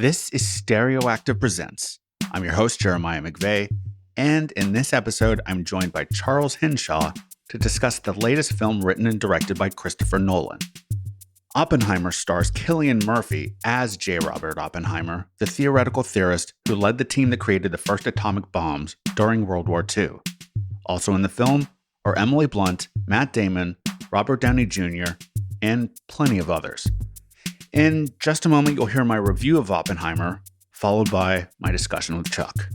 This is Stereoactive Presents. I'm your host, Jeremiah McVeigh, and in this episode, I'm joined by Charles Henshaw to discuss the latest film written and directed by Christopher Nolan. Oppenheimer stars Cillian Murphy as J. Robert Oppenheimer, the theoretical theorist who led the team that created the first atomic bombs during World War II. Also in the film are Emily Blunt, Matt Damon, Robert Downey Jr., and plenty of others. In just a moment, you'll hear my review of Oppenheimer, followed by my discussion with Chuck.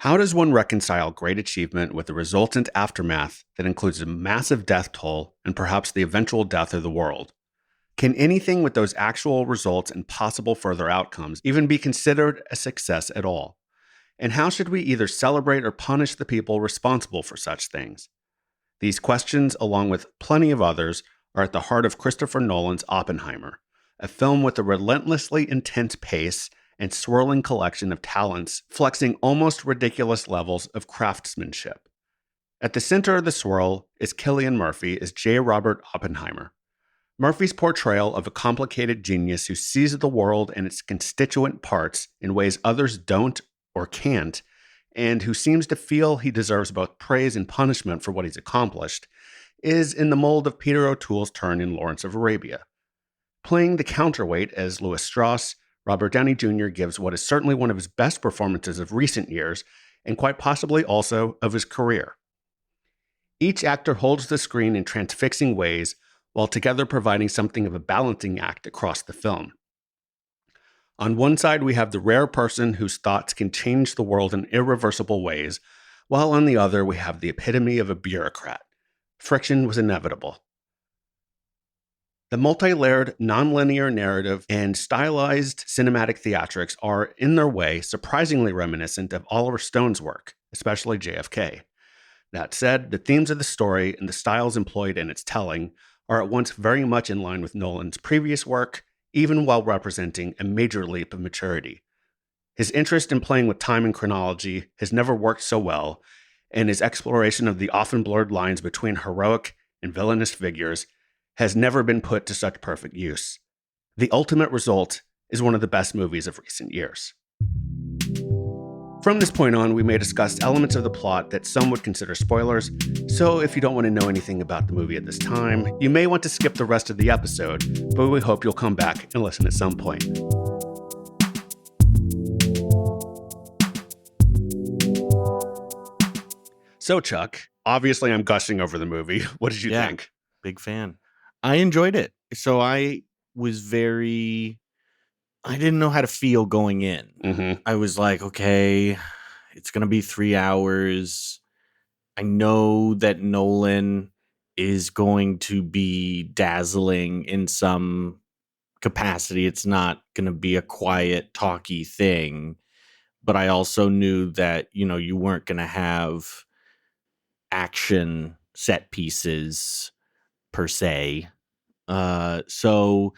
How does one reconcile great achievement with the resultant aftermath that includes a massive death toll and perhaps the eventual death of the world? Can anything with those actual results and possible further outcomes even be considered a success at all? And how should we either celebrate or punish the people responsible for such things? These questions, along with plenty of others, are at the heart of Christopher Nolan's Oppenheimer, a film with a relentlessly intense pace and swirling collection of talents flexing almost ridiculous levels of craftsmanship. At the center of the swirl is Cillian Murphy as J. Robert Oppenheimer. Murphy's portrayal of a complicated genius who sees the world and its constituent parts in ways others don't or can't, and who seems to feel he deserves both praise and punishment for what he's accomplished, is in the mold of Peter O'Toole's turn in Lawrence of Arabia. Playing the counterweight as Louis Strauss, Robert Downey Jr. gives what is certainly one of his best performances of recent years, and quite possibly also of his career. Each actor holds the screen in transfixing ways, while together providing something of a balancing act across the film. On one side, we have the rare person whose thoughts can change the world in irreversible ways, while on the other, we have the epitome of a bureaucrat. Friction was inevitable. The multi-layered, non-linear narrative and stylized cinematic theatrics are, in their way, surprisingly reminiscent of Oliver Stone's work, especially JFK. That said, the themes of the story and the styles employed in its telling are at once very much in line with Nolan's previous work, even while representing a major leap of maturity. His interest in playing with time and chronology has never worked so well, and his exploration of the often blurred lines between heroic and villainous figures has never been put to such perfect use. The ultimate result is one of the best movies of recent years. From this point on, we may discuss elements of the plot that some would consider spoilers, so if you don't want to know anything about the movie at this time, you may want to skip the rest of the episode, but we hope you'll come back and listen at some point. So, Chuck, obviously I'm gushing over the movie. What did you think? Big fan. I enjoyed it. So I didn't know how to feel going in. Mm-hmm. I was like, okay, it's going to be 3 hours. I know that Nolan is going to be dazzling in some capacity. It's not going to be a quiet, talky thing. But I also knew that, you weren't going to have action set pieces per se. So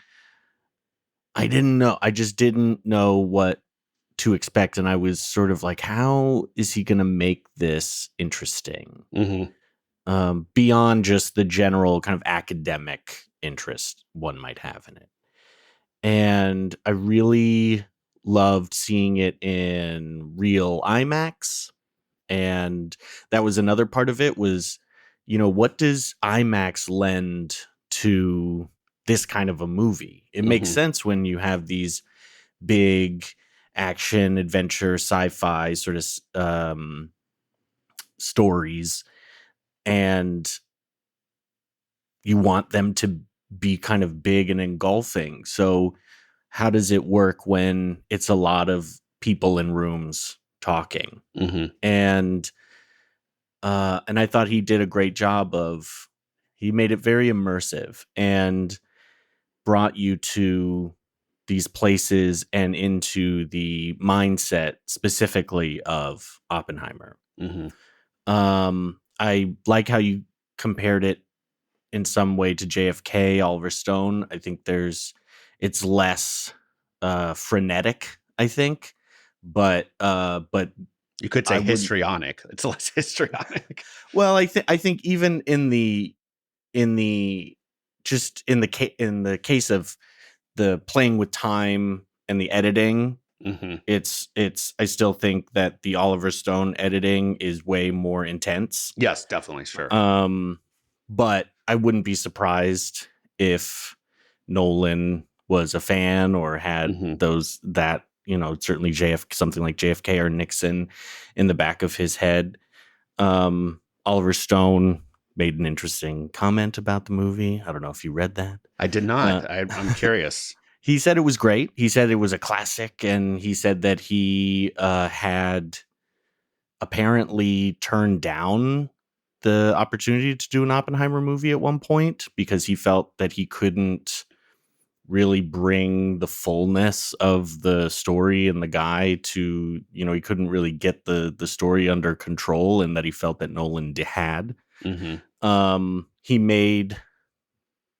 I didn't know. I just didn't know what to expect. And I was sort of like, how is he going to make this interesting? Mm-hmm. Beyond just the general kind of academic interest one might have in it. And I really loved seeing it in real IMAX. And that was another part of it was, what does IMAX lend to this kind of a movie? It makes sense when you have these big action, adventure, sci-fi sort of stories, and you want them to be kind of big and engulfing. So how does it work when it's a lot of people in rooms talking? Mm-hmm. And I thought he did a great job he made it very immersive and brought you to these places and into the mindset specifically of Oppenheimer. Mm-hmm. I like how you compared it in some way to JFK, Oliver Stone. I think it's less frenetic, I think, but You could say I wouldn't. histrionic. It's less histrionic. Well, I think even in the just in the case of the playing with time and the editing, Hmm. it's I still think that the Oliver Stone editing is way more intense. Yes, definitely. Sure. Um, but I wouldn't be surprised if Nolan was a fan or had Hmm. certainly something like JFK or Nixon in the back of his head. Oliver Stone made an interesting comment about the movie. I don't know if you read that. I did Uh, not. I'm curious. he said it was great. He said it was a classic, and he said that he had apparently turned down the opportunity to do an Oppenheimer movie at one point because he felt that he couldn't really bring the fullness of the story and the guy to, he couldn't really get the story under control, and that he felt that Nolan had. Hmm.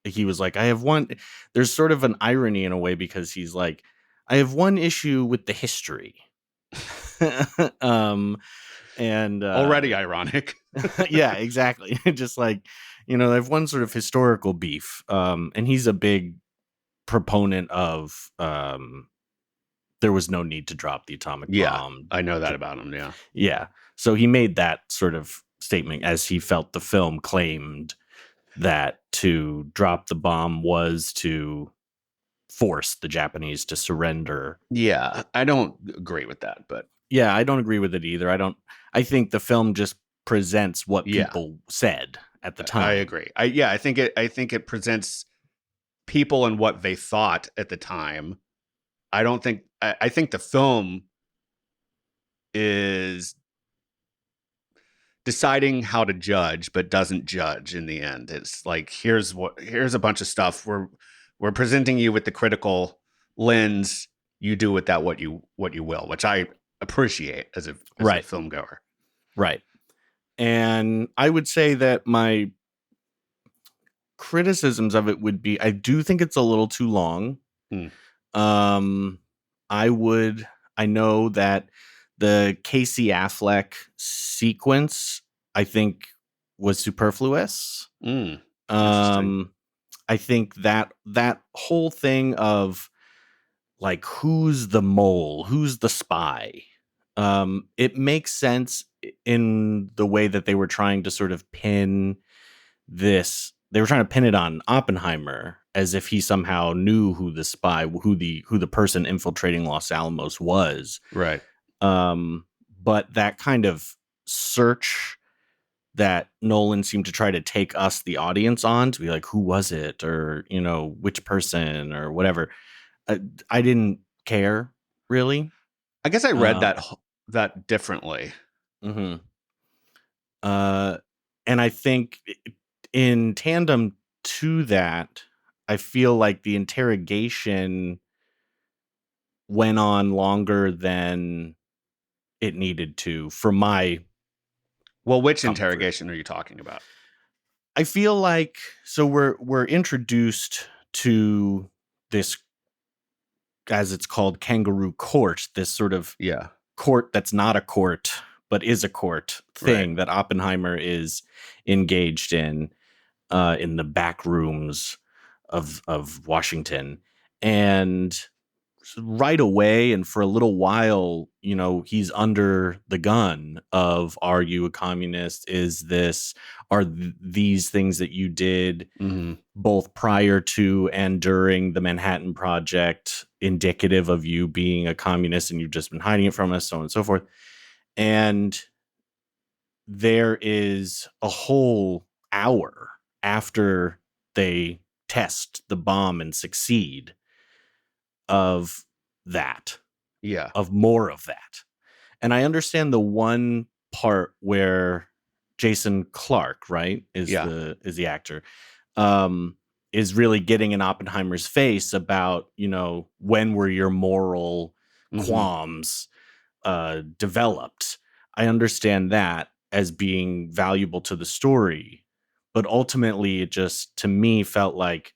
He was like, there's sort of an irony in a way, because he's like, I have one issue with the history. um and Already ironic. yeah, exactly. Just like, they have one sort of historical beef. And he's a big proponent of there was no need to drop the atomic Yeah, bomb. I know that about him. Yeah. Yeah. So he made that sort of statement, as he felt the film claimed that to drop the bomb was to force the Japanese to surrender. Yeah, I don't agree with that, but Yeah, I don't agree with it either. I think the film just presents what yeah, people said at the I time. agree. I think it presents people and what they thought at the time. I think the film is deciding how to judge, but doesn't judge in the end. It's like, here's a bunch of stuff. We're presenting you with the critical lens. You do with that what you will, which I appreciate as a Right. film goer. Right. And I would say that my criticisms of it would be, I do think it's a little too long. Hmm. Um, I know that the Casey Affleck sequence, I think, was superfluous. Interesting. I think that whole thing of like, who's the mole, who's the spy, it makes sense in the way that they were trying to sort of pin this. They were trying to pin it on Oppenheimer, as if he somehow knew who the spy, who the person infiltrating Los Alamos was. Right. But that kind of search that Nolan seemed to try to take us, the audience, on to be like, who was it, or which person, or whatever. I didn't care, really. I guess I read Uh, that differently. mhm. Uh, and I think in tandem to that, I feel like the interrogation went on longer than it needed to, for my Well, which comfort. interrogation are you talking about? I feel like, so we're introduced to this, as it's called, kangaroo court, this sort of Yeah. court that's not a court but is a court Right. thing that Oppenheimer is engaged in the back rooms of Washington. And right away, and for a little while, he's under the gun of, are you a communist? These things that you did Hmm. both prior to and during the Manhattan Project indicative of you being a communist, and you've just been hiding it from us, so on and so forth. And there is a whole hour after they test the bomb and succeed of that, Yeah. of more of that. And I understand the one part where Jason Clarke, right, is Yeah. the actor, um, is really getting in Oppenheimer's face about, when were your moral Hmm. qualms developed. I understand that as being valuable to the story, but ultimately it just, to me, felt like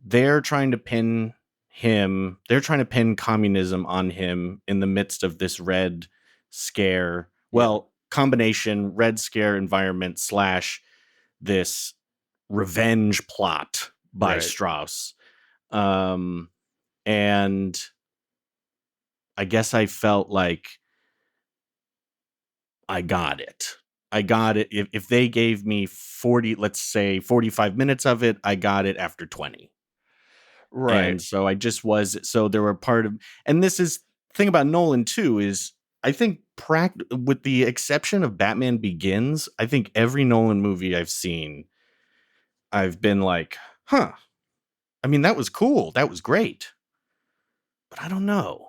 they're trying to pin they're trying to pin communism on him in the midst of this red scare. Well, combination red scare environment / this revenge plot by Right. Strauss. And I guess I felt like I got it. If they gave me 45 minutes of it, I got it after 20. Right. And so there were and this is the thing about Nolan too, is I think with the exception of Batman Begins, I think every Nolan movie I've seen, I've been like, huh, I mean, that was cool. That was great. But I don't know.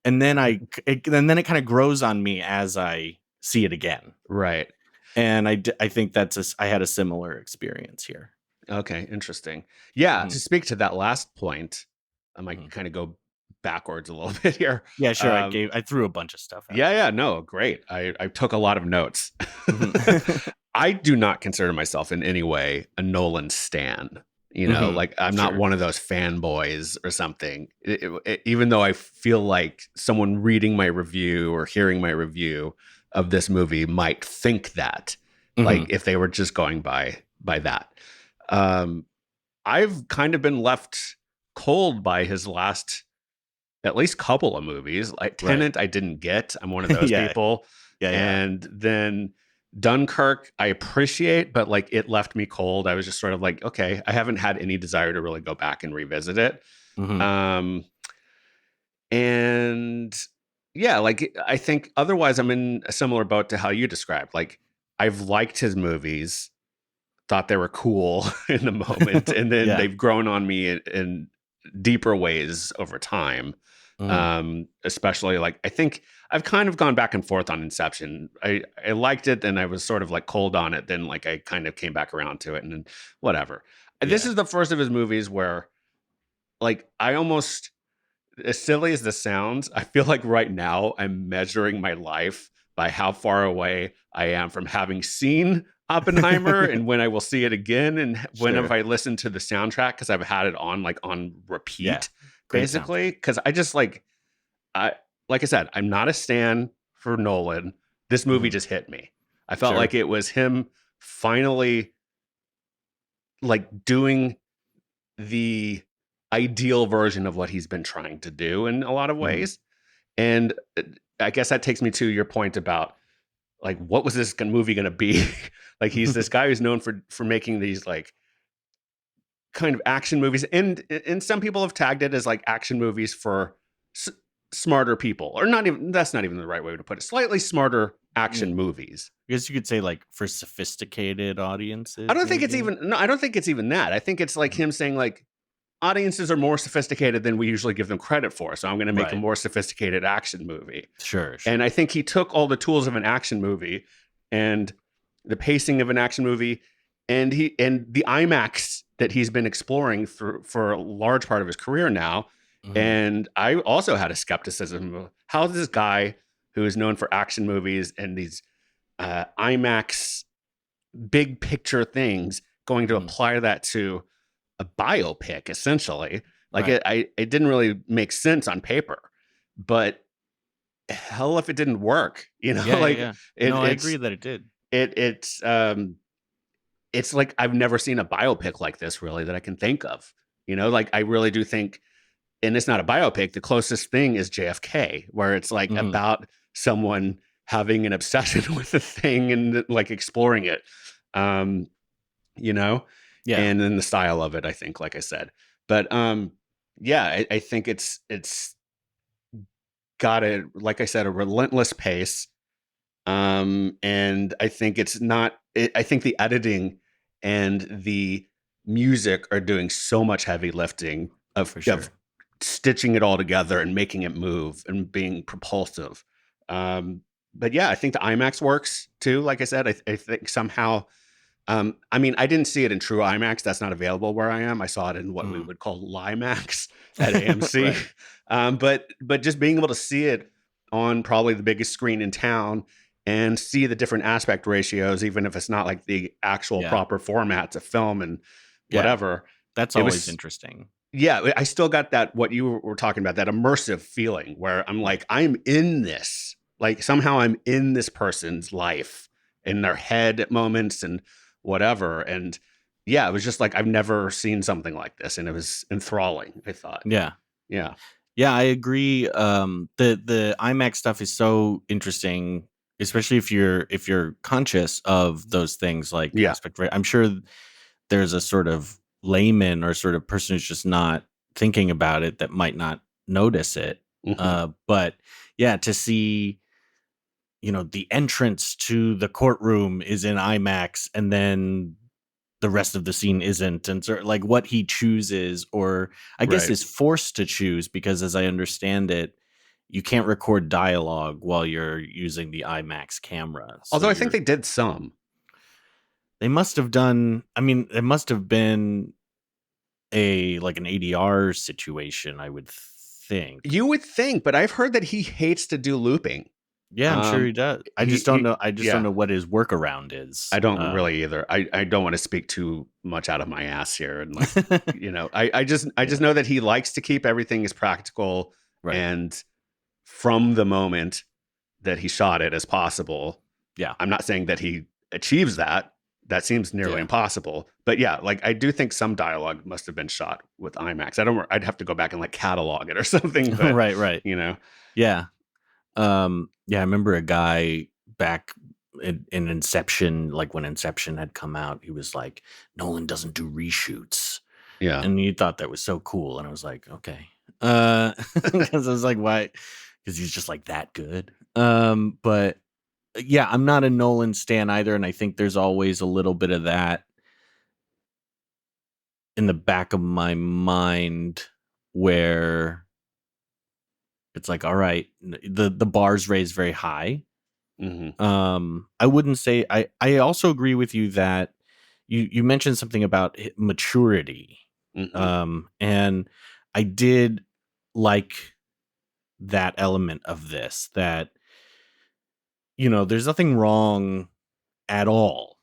And then it kind of grows on me as I see it again. Right. And I think I had a similar experience here. Okay, interesting. Yeah, to speak to that last point, I might kind of go backwards a little bit here. Yeah, sure. I threw a bunch of stuff out. Yeah, no, great. I took a lot of notes. I do not consider myself in any way a Nolan stan. Like I'm not one of those fanboys or something. Even though I feel like someone reading my review or hearing my review of this movie might think that, like if they were just going by that. I've kind of been left cold by his last at least couple of movies. Like Tenet, I didn't get. I'm one of those people. Yeah. And then Dunkirk, I appreciate, but like it left me cold. I was just sort of like, okay, I haven't had any desire to really go back and revisit it. And yeah, like I think otherwise I'm in a similar boat to how you described. Like I've liked his movies, thought they were cool in the moment, and then they've grown on me in deeper ways over time. Especially like I think I've kind of gone back and forth on Inception. I liked it, and I was sort of like cold on it. Then like I kind of came back around to it, and then whatever. This is the first of his movies where, like, I almost, as silly as this sounds, I feel like right now I'm measuring my life by how far away I am from having seen Oppenheimer and when I will see it again, and whenever I listen to the soundtrack, because I've had it on repeat, basically. Because I just like I said, I'm not a stan for Nolan. This movie just hit me. I felt like it was him finally like doing the ideal version of what he's been trying to do in a lot of ways. And I guess that takes me to your point about like, what was this movie going to be? Like, he's this guy who's known for making these like kind of action movies. And some people have tagged it as like action movies for smarter people, or that's not even the right way to put it. Slightly smarter action movies. I guess you could say like for sophisticated audiences. I don't think it's even that. I think it's like him saying like, audiences are more sophisticated than we usually give them credit for. So I'm going to make a more sophisticated action movie. Sure. And I think he took all the tools of an action movie and the pacing of an action movie and the IMAX that he's been exploring for a large part of his career now. And I also had a skepticism of how is this guy who is known for action movies and these IMAX big picture things going to apply that to a biopic, essentially. Like it didn't really make sense on paper, but hell if it didn't work, I agree that it did. It's like I've never seen a biopic like this really that I can think of. Like I really do think, and it's not a biopic, the closest thing is JFK, where it's like about someone having an obsession with a thing and like exploring it. Yeah. And then the style of it, I think, like I said. But I think it's got like I said, a relentless pace. And I think I think the editing and the music are doing so much heavy lifting of stitching it all together and making it move and being propulsive. But yeah, I think the IMAX works too. Like I said, I think somehow, I mean, I didn't see it in true IMAX. That's not available where I am. I saw it in what we would call LIMAX at AMC. But just being able to see it on probably the biggest screen in town and see the different aspect ratios, even if it's not like the actual proper formats of film and whatever. That's always interesting. yeah, I still got that, what you were talking about, that immersive feeling where I'm Right. like, I'm in this. Like somehow I'm in this person's life, in their head at moments and whatever. And yeah, it was just like, I've never seen something like this. And it was enthralling, I thought. Yeah. Yeah. Yeah, I agree. The IMAX stuff is so interesting, especially if you're conscious of those things like Yeah. aspect ratio. I'm sure there's a sort of layman or sort of person who's just not thinking about it that might not notice it. Hmm. But yeah, to see, the entrance to the courtroom is in IMAX and then the rest of the scene isn't, and so like what he chooses, or I guess Right. is forced to choose, because as I understand it, you can't record dialogue while you're using the IMAX camera. So Although I think they did some. they must have done, I mean, it must have been a like an ADR situation, I would think. You would think, but I've heard that he hates to do looping. Yeah, I'm sure Um, he does. he I just don't yeah, know what his workaround is. I don't really either. I don't want to speak too much out of my ass here, and like, I just Yeah, know that he likes to keep everything as practical right. and from the moment that he shot it as possible. Yeah. I'm not saying that he achieves that. That seems nearly Yeah. impossible. But yeah, like I do think some dialogue must have been shot with IMAX. I'd have to go back and like catalog it or something, but Right, right. you know, Yeah. Yeah, I remember a guy back in Inception, like when Inception had come out, he was like, Nolan doesn't do reshoots. yeah. And you thought that was so cool. And I was like, okay. Because I was like, why? Because he's just like that good. But yeah, I'm not a Nolan stan either. And I think there's always a little bit of that in the back of my mind where it's like, all right, the bar's raised very high. Hmm. I wouldn't say, I also agree with you that you mentioned something about maturity. Hmm. And I did like that element of this, that there's nothing wrong at all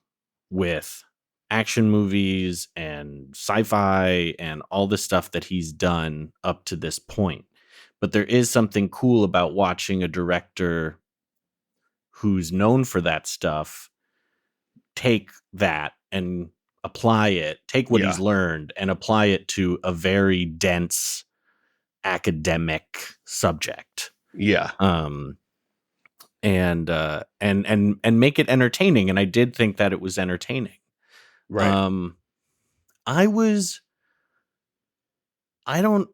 with action movies and sci-fi and all the stuff that he's done up to this point. But there is something cool about watching a director who's known for that stuff take that and take what he's Yeah. learned and apply it to a very dense academic subject. Yeah. Um and make it entertaining, and I did think that it was entertaining. Right. Um I was I don't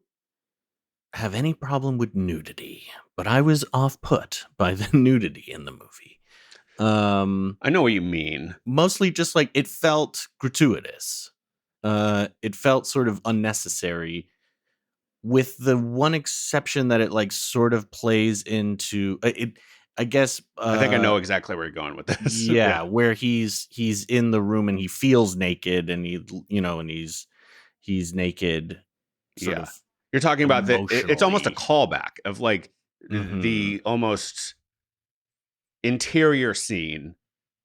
have any problem with nudity, but I was off put by the nudity in the movie. Um I know what you mean. Mostly just like it felt gratuitous. It felt sort of unnecessary, with the one exception that it like sort of plays into it. I guess, I think I know exactly where you're going with this. yeah, Yeah. where he's in the room and he feels naked, and he's naked, sort Yeah. of You're talking about that. It's almost a emotionally. callback of like Hmm. the almost interior scene.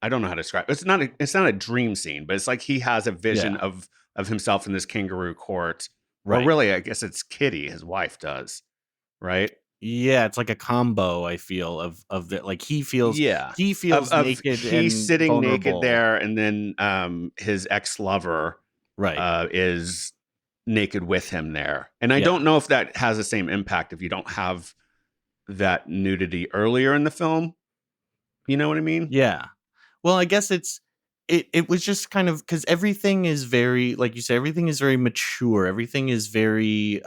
I don't know how to describe it. It's not a dream scene, but it's like he has a vision Yeah, of himself in this kangaroo court. Or right. really, I guess it's Kitty, his wife, does, right? Yeah, it's like a combo, I feel, of the like Yeah. he Of feels of naked he's and sitting naked vulnerable. there, and then his ex-lover Right. is naked with him there. And I Yeah. don't know if that has the same impact if you don't have that nudity earlier in the film. You know what I mean? Yeah. Well, I guess it was just kind of, because everything is very, like you said, everything is very mature. Everything is very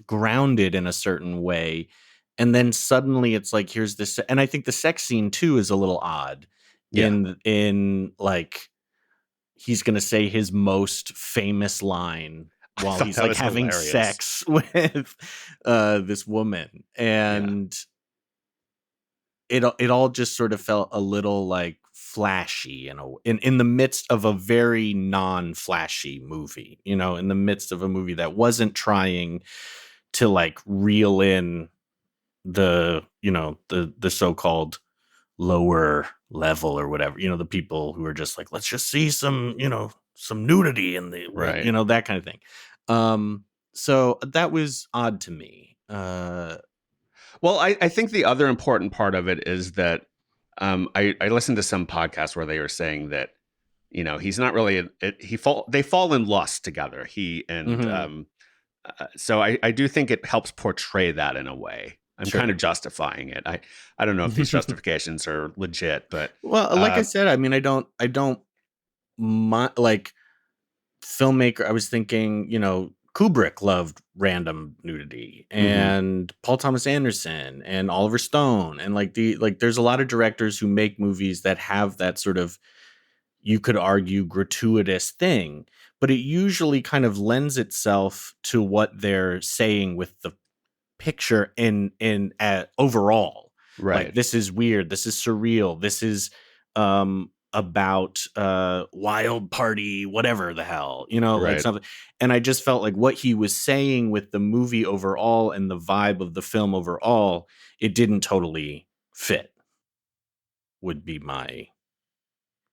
grounded in a certain way. And then suddenly it's like, here's this, and I think the sex scene too is a little odd, Yeah. in like he's going to say his most famous line I while thought he's that like was having hilarious. sex with this woman. Yeah. And it all just sort of felt a little like flashy, in the midst of a very non-flashy movie, in the midst of a movie that wasn't trying to like reel in the so-called lower level or whatever, the people who are just like, let's just see some some nudity in the Right. that kind of thing. So that was odd to me. Well, I think the other important part of it is that I listened to some podcast where they were saying that he's not really they fall in lust together. He and Mhm. so I do think it helps portray that in a way. I'm kind of Sure. justifying it. I don't know if these justifications are legit, but Well, like I said, I mean, I don't like filmmaker. I was thinking, Kubrick loved random nudity, mhm, and Paul Thomas Anderson and Oliver Stone, and there's a lot of directors who make movies that have that sort of, you could argue, gratuitous thing, but it usually kind of lends itself to what they're saying with the picture in overall. Like, right, this is weird, this is surreal, this is about wild party, whatever the hell, like right. something. And I just felt like what he was saying with the movie overall and the vibe of the film overall, it didn't totally fit, would be my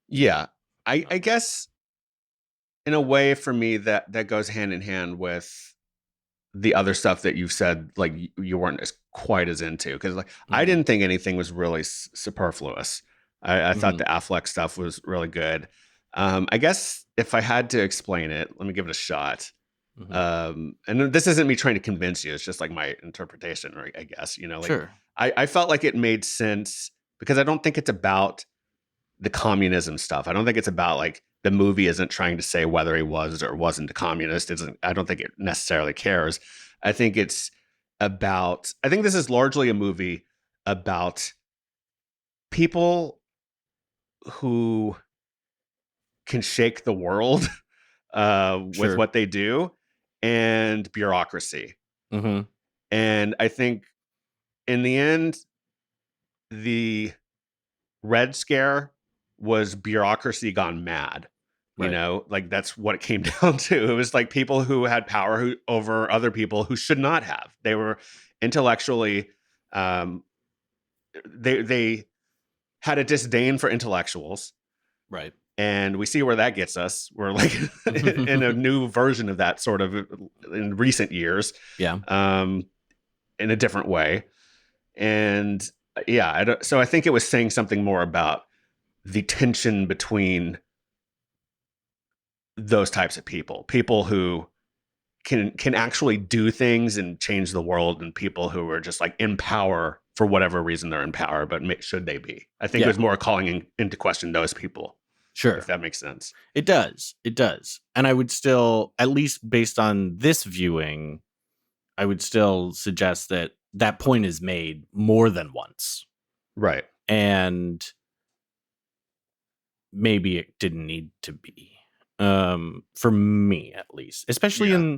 Yeah, I um, guess in a way for me that goes hand in hand with the other stuff that you've said, like you weren't as quite as into, because like I mhm, didn't think anything was really superfluous. I thought mhm, the Affleck stuff was really good. I guess if I had to explain it, let me give it a shot. mhm. And this isn't me trying to convince you; it's just like my interpretation, right? I guess like Sure. I felt like it made sense because I don't think it's about the communism stuff. I don't think it's about like the movie isn't trying to say whether he was or wasn't a communist. I don't think it necessarily cares. I think it's I think this is largely a movie about people who can shake the world with Sure. what they do and bureaucracy. Mhm. And I think in the end, the Red Scare was bureaucracy gone mad. Right. Like that's what it came down to. It was like people who had power over other people who should not have. They were intellectually, um, they had a disdain for intellectuals, Right. and we see where that gets us. We're like in a new version of that sort of in recent years, Yeah. um, in a different way. And yeah, so I think it was saying something more about the tension between those types of people who can actually do things and change the world, and people who are just like in power for whatever reason they're in power, but should they be? I think it Yeah. was more calling into question those people, if Sure. that makes sense. It does. It does. And I would still, at least based on this viewing, I would still suggest that that point is made more than once. Right. And maybe it didn't need to be. For me at least. Especially Yeah.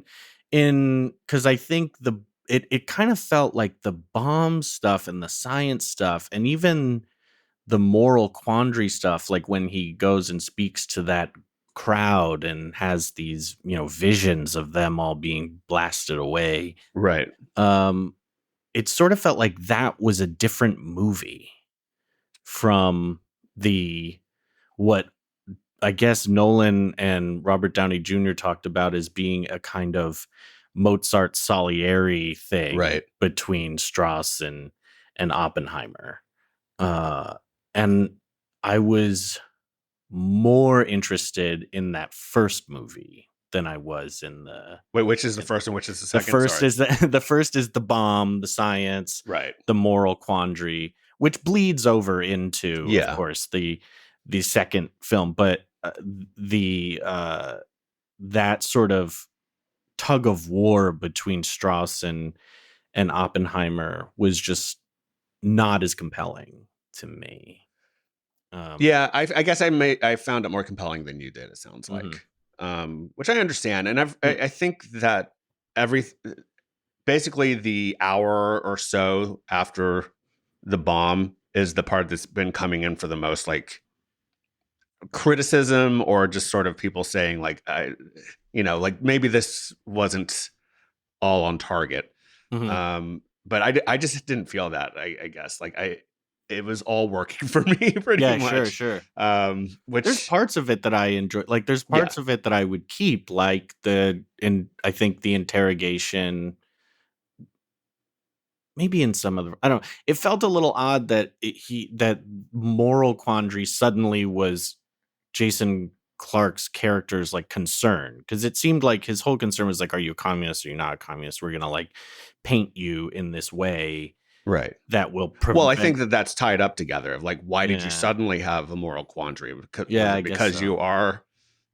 in because I think it kind of felt like the bomb stuff and the science stuff and even the moral quandary stuff, like when he goes and speaks to that crowd and has these, visions of them all being blasted away. Right. Um, it sort of felt like that was a different movie from the what I guess Nolan and Robert Downey Jr. talked about as being a kind of Mozart Salieri thing Right. between Strauss and Oppenheimer. Uh, and I was more interested in that first movie than I was in Wait, which is the in first and which is the the second? first Sorry. is the first is the bomb, the science, Right. the moral quandary, which bleeds over into, of Yeah. course, the second film. But the that sort of tug of war between Strauss and Oppenheimer was just not as compelling to me. Um, Yeah. I guess I found it more compelling than you did. It sounds mhm. like, which I understand, and Mm, I think that every basically the hour or so after the bomb is the part that's been coming in for the most like criticism, or just sort of people saying like like maybe this wasn't all on target. mhm. But I just didn't feel that. I guess like it was all working for me pretty Yeah, sure, much. sure. There's Which parts of it that I enjoy. Like there's yeah, parts of it that I would keep, like I think the interrogation, maybe in some other, I don't know. It felt a little odd that that moral quandary suddenly was Jason Clarke's character's like concern, because it seemed like his whole concern was like, are you a communist or you're not a communist? We're gonna like paint you in this way right. that will Well, I think prevent. that that's tied up together. Of like, why did you Yeah, suddenly have a moral quandary? Was yeah, I it guess because you so. are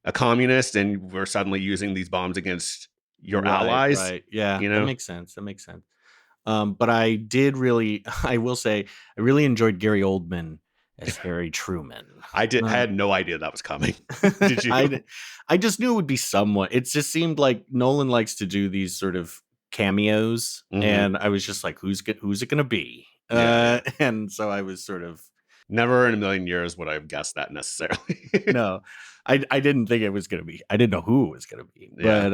a communist and we're suddenly using these bombs against your Right, allies? right. Yeah, You that know, makes sense. That makes sense. But I did really, I will say, I really enjoyed Gary Oldman as Harry Truman. I Uh, had no idea that was coming. Did you? I I just knew it would be somewhat. It just seemed like Nolan likes to do these sort of cameos, Hmm. and I was just like, who's it going to be? Yeah, yeah. And so I was sort of Never in a million years would I have guessed that necessarily. no, I didn't think it was going to be. I didn't know who it was going to be, Yeah,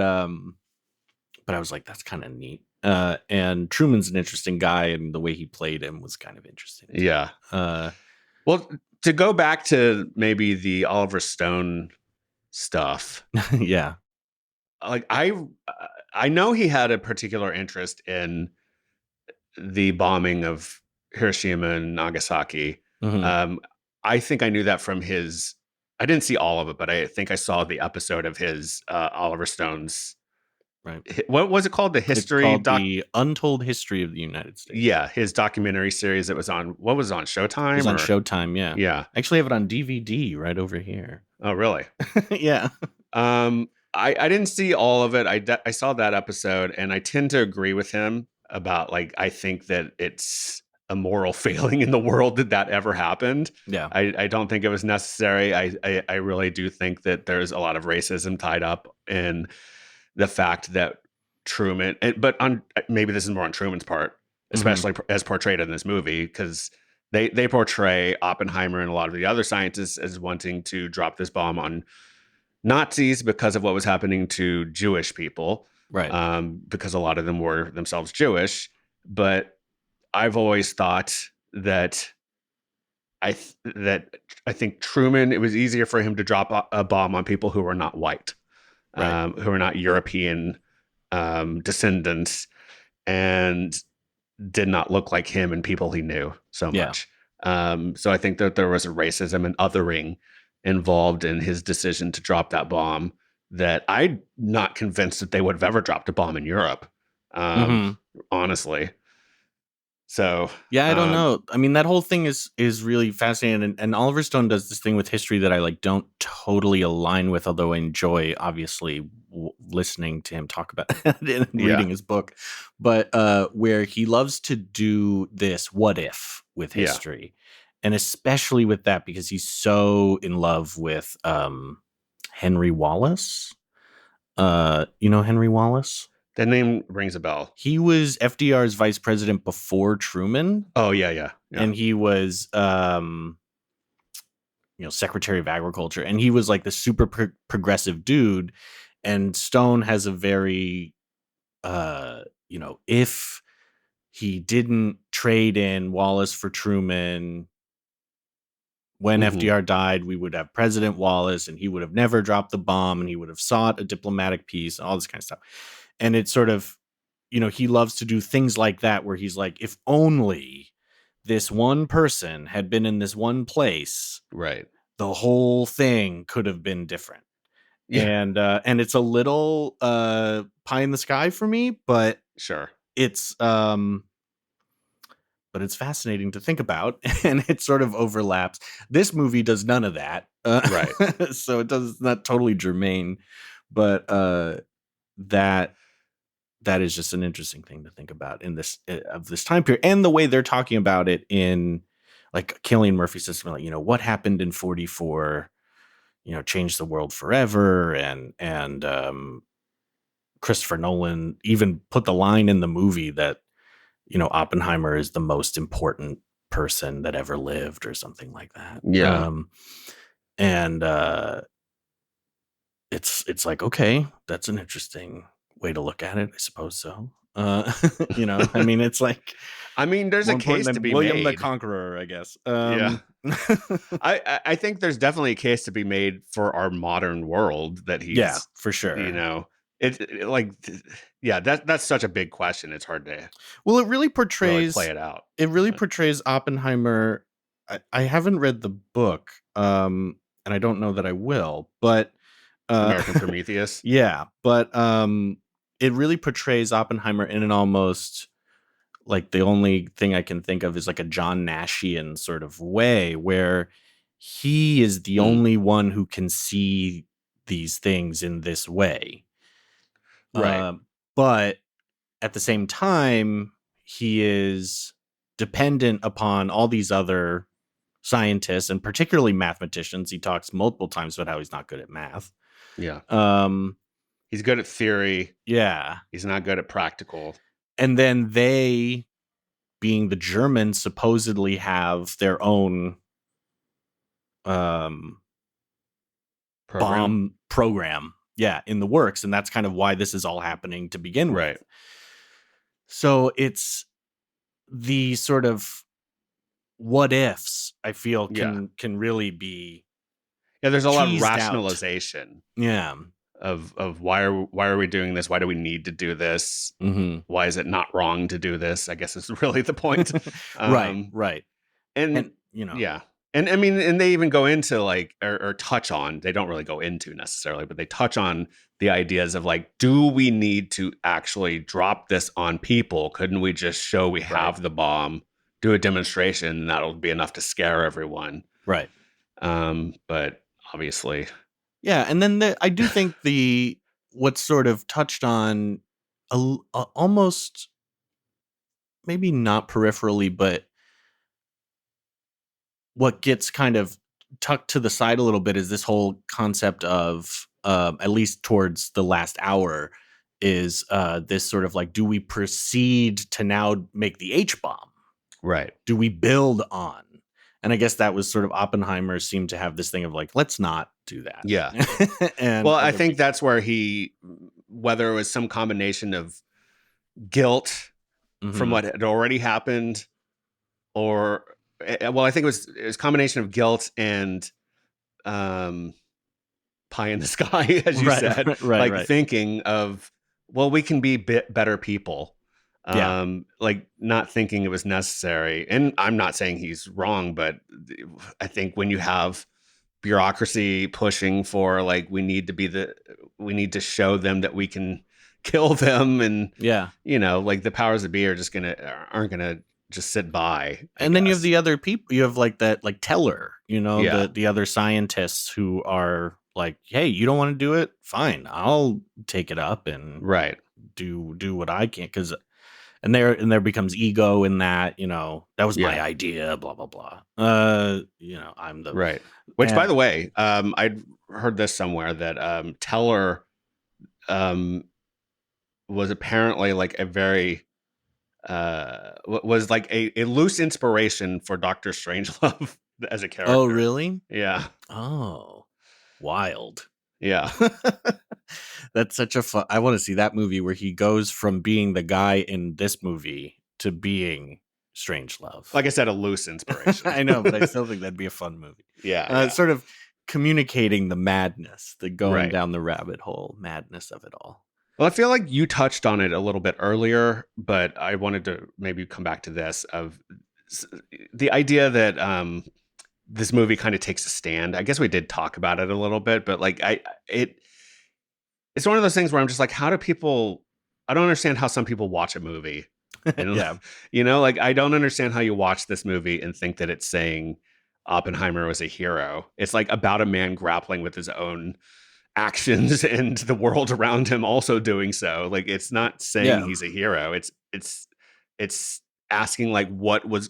but I was like, that's kind of neat. And Truman's an interesting guy, and the way he played him was kind of interesting too. yeah. Uh, Well, to go back to maybe the Oliver Stone stuff, yeah. like I know he had a particular interest in the bombing of Hiroshima and Nagasaki. Hmm. Um, I think I knew that from his. I didn't see all of it, but I think I saw the episode of his Oliver Stone's. Right. What was it called? The It's history called doc. The Untold History of the United States. Yeah, his documentary series that was on. What was it on It was Showtime on or? Showtime. Yeah. Yeah. I actually have it on DVD right over here. Oh, really? Yeah. I didn't see all of it. I saw that episode, and I tend to agree with him about like I think that it's a moral failing in the world that ever happened. Yeah. I don't think it was necessary. I really do think that there's a lot of racism tied up in the fact that Truman, but on maybe this is more on Truman's part, Hmm. especially as portrayed in this movie, because they portray Oppenheimer and a lot of the other scientists as wanting to drop this bomb on Nazis because of what was happening to Jewish people, Right. because a lot of them were themselves Jewish. But I've always thought that I think Truman, it was easier for him to drop a bomb on people who were not white, Right. who are not European descendants, and did not look like him and people he knew so Yeah. much. So I think that there was a racism and othering involved in his decision to drop that bomb that I'm not convinced that they would have ever dropped a bomb in Europe, um, Hmm. honestly. So, Yeah, I don't know. I mean, that whole thing is really fascinating, and Oliver Stone does this thing with history that I like don't totally align with, although I enjoy obviously listening to him talk about it and yeah, reading his book. But where he loves to do this what if with yeah. history, and especially with that because he's so in love with Henry Wallace. You know Henry Wallace? The name rings a bell. He was FDR's vice president before Truman, Oh, yeah, yeah, yeah. and he was secretary of agriculture, and he was like the super progressive dude. And Stone has a very if he didn't trade in Wallace for Truman when Hmm. FDR died, we would have President Wallace, and he would have never dropped the bomb, and he would have sought a diplomatic peace, all this kind of stuff. And it's sort of, he loves to do things like that where he's like, if only this one person had been in this one place, Right. the whole thing could have been different. Yeah. And it's a little pie in the sky for me, but Sure. it's fascinating to think about, and it sort of overlaps. This movie does none of that, Right. so it's not totally germane, but that is just an interesting thing to think about in this of this time period, and the way they're talking about it in like Cillian Murphy says something like, what happened in 44, changed the world forever, and Christopher Nolan even put the line in the movie that Oppenheimer is the most important person that ever lived or something like that. Yeah. And it's like, okay, that's an interesting way to look at it, I suppose so. I mean, it's like I mean, there's more a important case to than be William the made. Conqueror, I guess. Yeah. I think there's definitely a case to be made for our modern world that Yeah, he's, for sure. like, yeah, that's such a big question. It's hard to Well, it really really play portrays it out. Oppenheimer. I haven't read the book, and I don't know that I will, but American Prometheus. yeah, but it really portrays Oppenheimer in an almost like the only thing I can think of is like a John Nashian sort of way where he is the only one who can see these things in this way. Right. But at the same time, he is dependent upon all these other scientists and particularly mathematicians. He talks multiple times about how he's not good at math. Yeah. Um, He's good at theory. yeah. He's not good at practical. And then they, being the Germans, supposedly have their own bomb program. Yeah, in the works. And that's kind of why this is all happening to begin with. Right. So it's the sort of what ifs I feel can really be there's a lot of teased out. rationalization Yeah. Of why are we doing this? Why do we need to do this? Mm-hmm. Why is it not wrong to do this? I guess is really the point. Right. And yeah. And I mean, and they even go into like, or touch on, they don't really go into necessarily, but they touch on the ideas of like, do we need to actually drop this on people? Couldn't we just show we have the bomb, do a demonstration, and that'll be enough to scare everyone? Right. But obviously. Yeah. And then I do think what's sort of touched on almost maybe not peripherally, but what gets kind of tucked to the side a little bit is this whole concept of, at least towards the last hour, is this sort of like, do we proceed to now make the H-bomb? Right. Do we build on? And I guess that was sort of Oppenheimer seemed to have this thing of like, let's not do that. Yeah. And well, I think that's where whether it was some combination of guilt from what had already happened, or well, I think it was a combination of guilt and pie in the sky, as you said, thinking of, well, we can be better people. Like not thinking it was necessary. And I'm not saying he's wrong, but I think when you have bureaucracy pushing for like, we need to show them that we can kill them, and like the powers that be aren't gonna just sit by. And then you have the other people, you have like that, like Teller, the other scientists who are like, hey, you don't want to do it, fine, I'll take it up and do what I can, because and there becomes ego in that, that was my idea, blah blah blah. I'm the right. Which, by the way, I'd heard this somewhere that Teller was apparently like a very was like a loose inspiration for Dr. Strangelove as a character. Oh, really? Yeah. Oh, wild. Yeah. That's such a fun. I want to see that movie where he goes from being the guy in this movie to being Strangelove. Like I said, a loose inspiration. I know, but I still think that'd be a fun movie. Yeah. Sort of communicating the madness, the going down the rabbit hole madness of it all. Well, I feel like you touched on it a little bit earlier, but I wanted to maybe come back to this, of the idea that this movie kind of takes a stand. I guess we did talk about it a little bit, but like it's one of those things where I'm just like, I don't understand how some people watch a movie. And, like, I don't understand how you watch this movie and think that it's saying Oppenheimer was a hero. It's like about a man grappling with his own actions and the world around him also doing so. Like, it's not saying he's a hero. It's asking like what was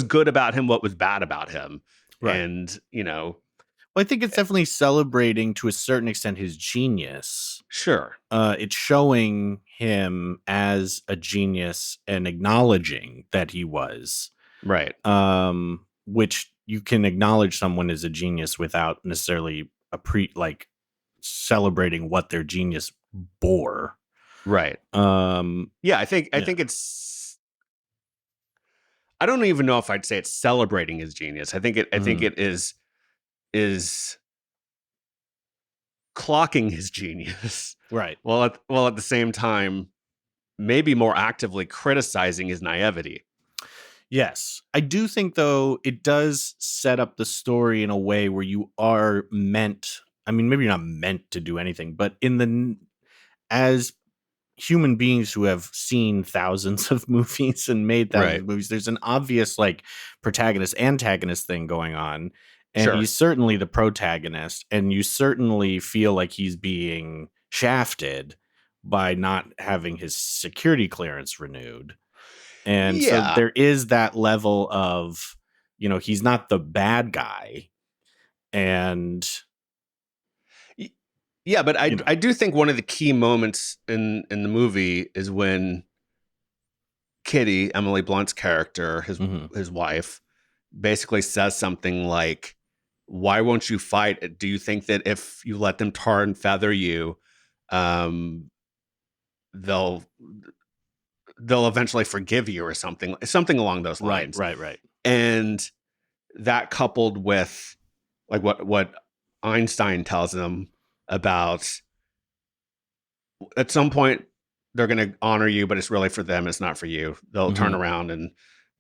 good about him, what was bad about him. Right. And well, I think it's definitely celebrating to a certain extent his genius. Sure. It's showing him as a genius and acknowledging that he was. Right. Which you can acknowledge someone as a genius without necessarily celebrating what their genius bore. Right. Yeah, I think it's, I don't even know if I'd say it's celebrating his genius. I think it is clocking his genius. Right. While at the same time maybe more actively criticizing his naivety. Yes. I do think, though, it does set up the story in a way where you are meant, I mean, maybe you're not meant to do anything, but as human beings who have seen thousands of movies and made thousands Right. of movies, there's an obvious like protagonist antagonist thing going on, and Sure. he's certainly the protagonist, and you certainly feel like he's being shafted by not having his security clearance renewed. And so Yeah. there is that level of, he's not the bad guy. And yeah, but I do think one of the key moments in the movie is when Kitty, Emily Blunt's character, his wife, basically says something like, "Why won't you fight? Do you think that if you let them tar and feather you, they'll eventually forgive you or something along those lines?" Right. And that coupled with like what Einstein tells them about, at some point they're going to honor you, but it's really for them, it's not for you. They'll turn around and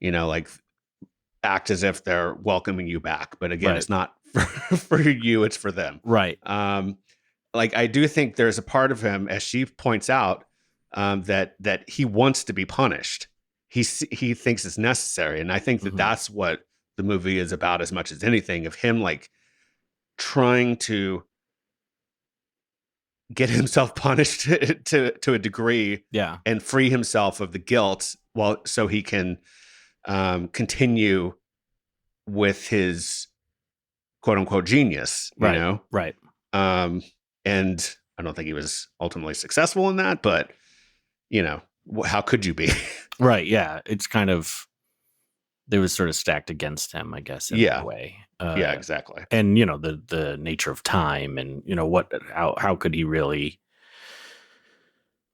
like act as if they're welcoming you back, but again, it's not for you, it's for them. Right. Like I do think there's a part of him, as she points out, that he wants to be punished. He thinks it's necessary, and I think that that's what the movie is about as much as anything, of him like trying to get himself punished to a degree, and free himself of the guilt, so he can continue with his quote unquote genius, right. And I don't think he was ultimately successful in that, but how could you be? Right. Yeah. It's kind of, it was sort of stacked against him, I guess, in a way. Yeah, exactly. And the nature of time, and how could he really,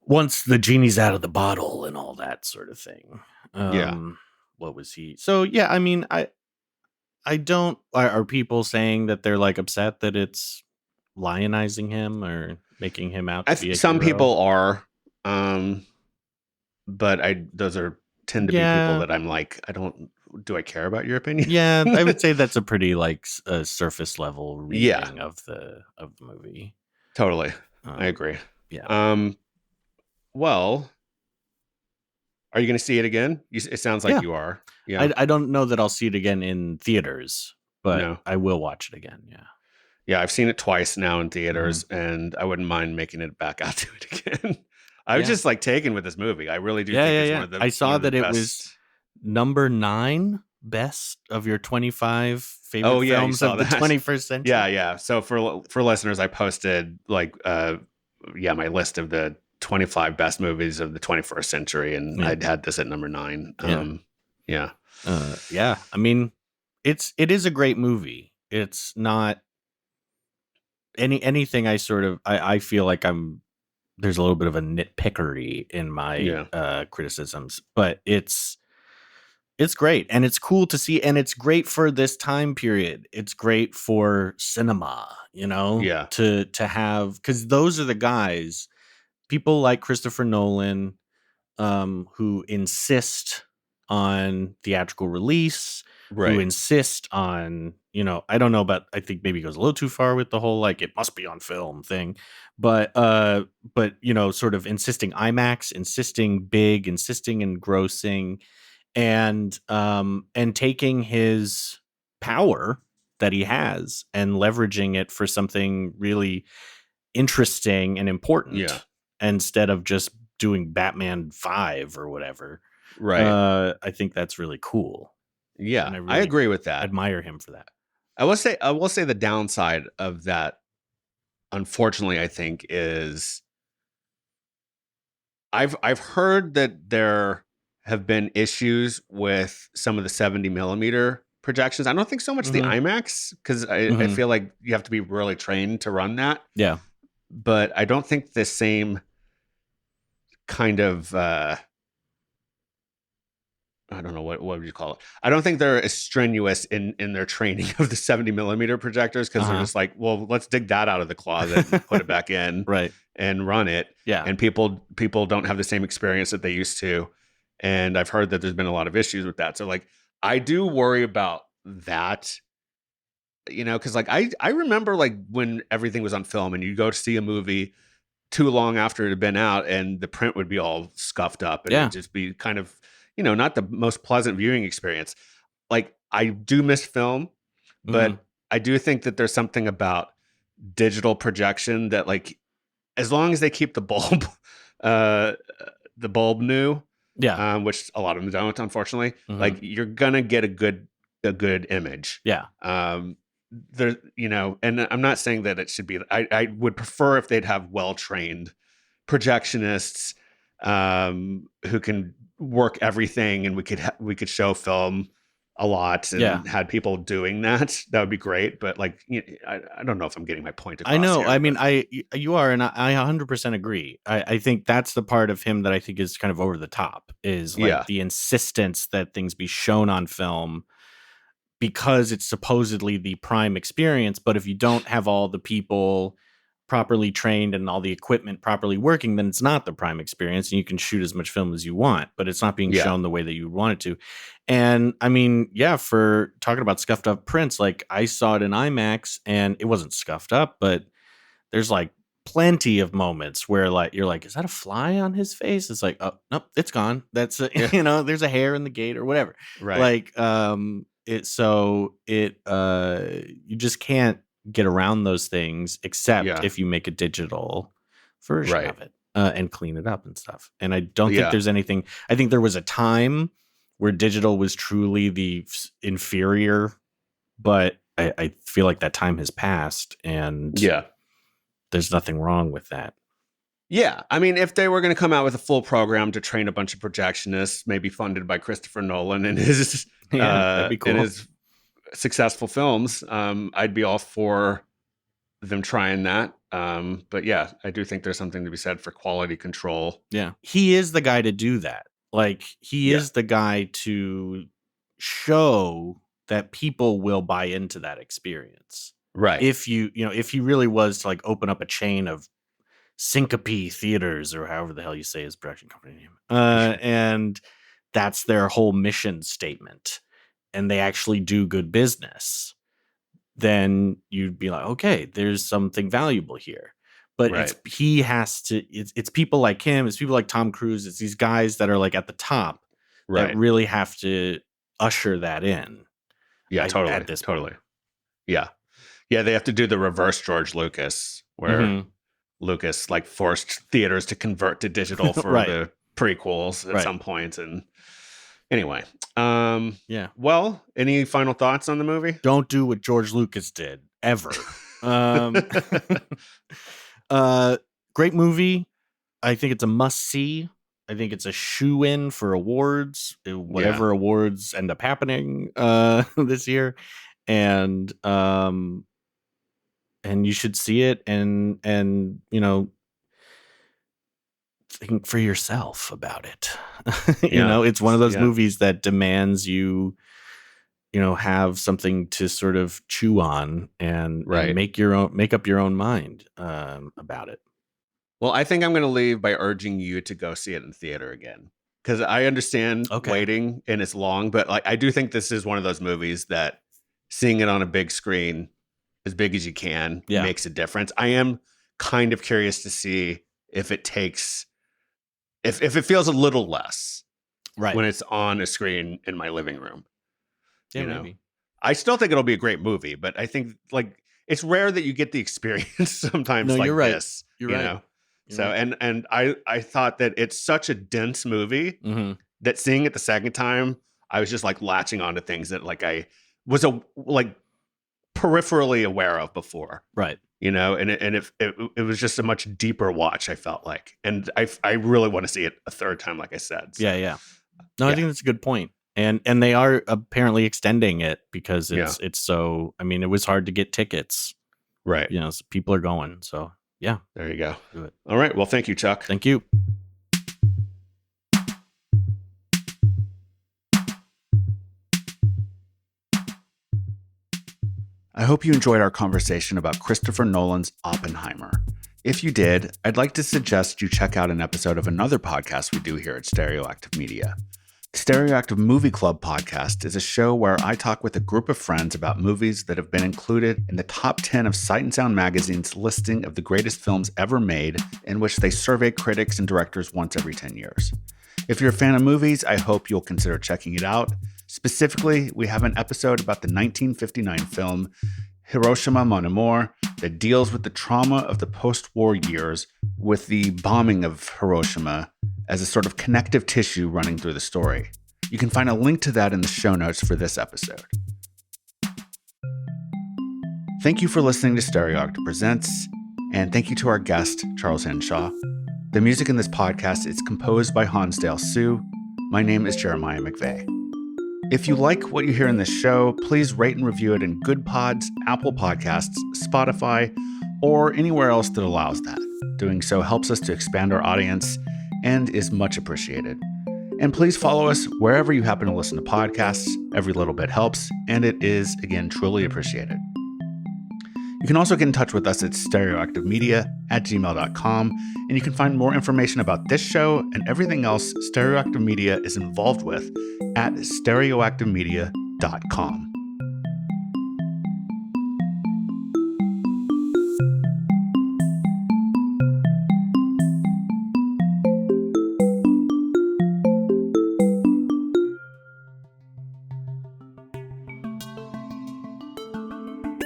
once the genie's out of the bottle and all that sort of thing. What was he? So yeah, I mean, I don't. Are people saying that they're like upset that it's lionizing him or making him out to be a some hero? people are, but those tend to be people that I'm like, do I care about your opinion? Yeah, I would say that's a pretty like a surface level reading of the movie. Totally, I agree. Yeah. Well, are you going to see it again? It sounds like you are. Yeah. I don't know that I'll see it again in theaters, but I will watch it again. Yeah. Yeah, I've seen it twice now in theaters, and I wouldn't mind making it back out to it again. I was just like taken with this movie. I really do think it's one of the. I saw that it was number 9 best of your 25 favorite films of the 21st century. Yeah. So for listeners, I posted like my list of the 25 best movies of the 21st century, and I'd had this at number 9. Yeah. I mean, it is a great movie. It's not anything I feel like there's a little bit of a nitpickery in my criticisms, but it's great, and it's cool to see, and it's great for this time period. It's great for cinema, to have, because those are the guys, people like Christopher Nolan, who insist on theatrical release, who insist on, I don't know about, I think maybe it goes a little too far with the whole, like, it must be on film thing, but sort of insisting IMAX, insisting big, insisting in grossing, and taking his power that he has and leveraging it for something really interesting and important, instead of just doing Batman 5 or whatever. Right. I think that's really cool. Yeah, and I agree with that. Admire him for that. I will say the downside of that, unfortunately, I think, is I've heard that there have been issues with some of the 70 millimeter projections. I don't think so much the IMAX, because I feel like you have to be really trained to run that. Yeah. But I don't think the same kind of I don't know what would you call it. I don't think they're as strenuous in their training of the 70 millimeter projectors, because they're just like, well, let's dig that out of the closet and put it back in Right. and run it. Yeah. And people don't have the same experience that they used to. And I've heard that there's been a lot of issues with that. So like, I do worry about that, because like I remember like when everything was on film and you go to see a movie too long after it had been out and the print would be all scuffed up and it'd just be kind of, not the most pleasant viewing experience. Like, I do miss film, but I do think that there's something about digital projection that, like, as long as they keep the bulb new, which a lot of them don't, unfortunately, like, you're gonna get a good image. Yeah. There, and I'm not saying that it should be. I would prefer if they'd have well-trained projectionists who can work everything, and we could show film a lot and had people doing that. That would be great. But like, I don't know if I'm getting my point across. I know. Here, I mean, you are, and I 100% agree. I think that's the part of him that I think is kind of over the top, is like the insistence that things be shown on film because it's supposedly the prime experience. But if you don't have all the people properly trained and all the equipment properly working, then it's not the prime experience, and you can shoot as much film as you want, but it's not being shown the way that you want it to. And I mean, for talking about scuffed up prints, like, I saw it in IMAX and it wasn't scuffed up, but there's like plenty of moments where like you're like, is that a fly on his face? It's like, oh nope, it's gone. That's there's a hair in the gate or whatever. Right. Like you just can't get around those things except if you make a digital version of it and clean it up and stuff. And I don't think there's anything. I think there was a time where digital was truly the inferior, but I feel like that time has passed, and there's nothing wrong with that. Yeah, I mean, if they were going to come out with a full program to train a bunch of projectionists, maybe funded by Christopher Nolan and his that'd be cool. and his successful films, I'd be all for them trying that. But yeah, I do think there's something to be said for quality control. Yeah, he is the guy to do that. Like, he is the guy to show that people will buy into that experience. Right. If if he really was to like open up a chain of Syncope theaters, or however the hell you say his production company name, and that's their whole mission statement, and they actually do good business, then you'd be like, okay, there's something valuable here. But it's people like him, it's people like Tom Cruise, it's these guys that are like at the top that really have to usher that in. Yeah, totally. At this point. Yeah. Yeah, they have to do the reverse George Lucas, where Lucas like forced theaters to convert to digital for the prequels at some point. And anyway, well, any final thoughts on the movie? Don't do what George Lucas did ever. Great movie. I think it's a must see. I think it's a shoe-in for awards, whatever awards end up happening this year, and you should see it and think for yourself about it. It's one of those movies that demands you have something to sort of chew on and make up your own mind about it. Well, I think I'm going to leave by urging you to go see it in theater again, because I understand waiting and it's long, but like, I do think this is one of those movies that seeing it on a big screen, as big as you can, makes a difference. I am kind of curious to see if it takes, if it feels a little less when it's on a screen in my living room. Yeah, maybe. I still think it'll be a great movie, but I think like it's rare that you get the experience sometimes like you're right. this. You're right. So and I thought that it's such a dense movie that seeing it the second time, I was just like latching onto things that like I was peripherally aware of before. Right. And it was just a much deeper watch, I felt like. And I really want to see it a third time, like I said. So, yeah. No, I think that's a good point. And they are apparently extending it because it's so, I mean, it was hard to get tickets. Right. So people are going. So yeah. There you go. Do it. All right. Well, thank you, Chuck. Thank you. I hope you enjoyed our conversation about Christopher Nolan's Oppenheimer. If you did, I'd like to suggest you check out an episode of another podcast we do here at Stereoactive Media. The Stereoactive Movie Club podcast is a show where I talk with a group of friends about movies that have been included in the top 10 of Sight and Sound magazine's listing of the greatest films ever made, in which they survey critics and directors once every 10 years. If you're a fan of movies, I hope you'll consider checking it out. Specifically, we have an episode about the 1959 film Hiroshima Mon Amour that deals with the trauma of the post-war years with the bombing of Hiroshima as a sort of connective tissue running through the story. You can find a link to that in the show notes for this episode. Thank you for listening to Stereoactive Presents, and thank you to our guest, Charles Henshaw. The music in this podcast is composed by Hansdale Sue. My name is Jeremiah McVeigh. If you like what you hear in this show, please rate and review it in Good Pods, Apple Podcasts, Spotify, or anywhere else that allows that. Doing so helps us to expand our audience and is much appreciated. And please follow us wherever you happen to listen to podcasts. Every little bit helps, and it is, again, truly appreciated. You can also get in touch with us at stereoactivemedia@gmail.com, and you can find more information about this show and everything else Stereoactive Media is involved with at stereoactivemedia.com.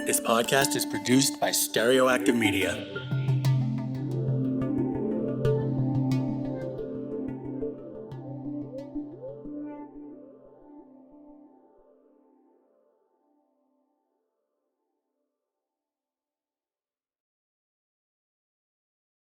This podcast is produced by Stereoactive Media.